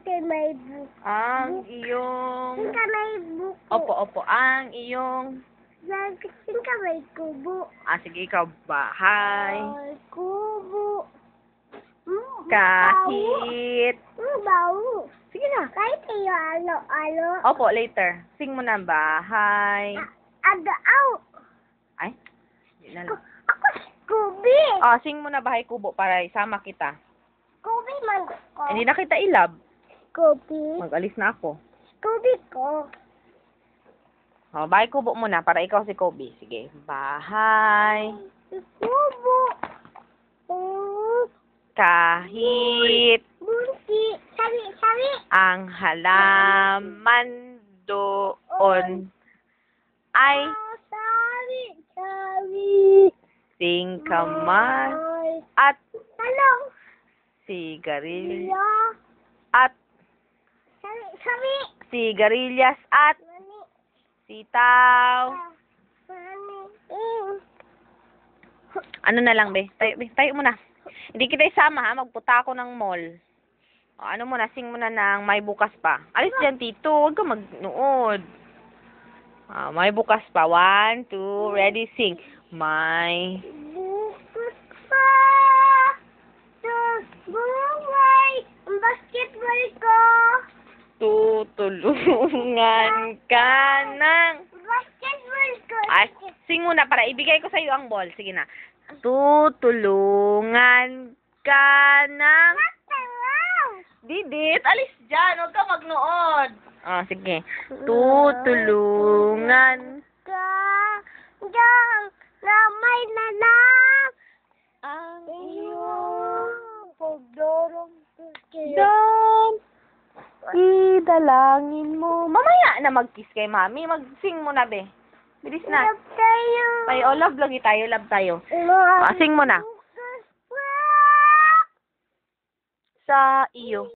kay may buko. Ang iyong... Sing ka may buko. Opo, opo. Ang iyong... Sing ka may kubo. Sige, ikaw. Bahay. Ay, kubo. Kahit... Bau. Sige na. Kahit iyo alo. Opo, later. Sing mo na. Bahay. Aw. Ay. Hindi na lang. Ako si Kubi. Sing mo na bahay kubo para isama kita. Kubi man ko. Hindi na kita ilab. Kubi. Mag-alis na ako. Kubi ko. Bahay kubo muna para ikaw si Kobe. Sige. Bahay. Kubo. Kahit Bunti. Sabi. ang halaman doon ay Sabi. singkamas at Talong. sigarilyas Iya. at Sabi. sigarilyas at Mani. sitaw. Mani. Ano na lang, be? Tayo muna. Hindi kita isama, ha? Magpunta ako ng mall. Ano muna, sing muna ng may bukas pa. Alis dyan, Tito. Huwag ka magnood. May bukas pa. 1, 2, ready, sing. May Bukas pa. Buhay. Ang basketball ko. tutulungan ka ng... Basketball ko. Sing muna para ibigay ko sa iyo ang ball. Sige na. Tutulungan ka ng... Didit, alis dyan. Huwag ka magnood. Sige. Tutulungan ka dyan na may nanang ang iyong pagdorong Dan. Idalangin mo. Mamaya na mag-kiss kay mami. Mag-sing mo na, be. Bilis na. Love tayo. Love lagi tayo. Love tayo. Love Sing mo na. Sa iyo.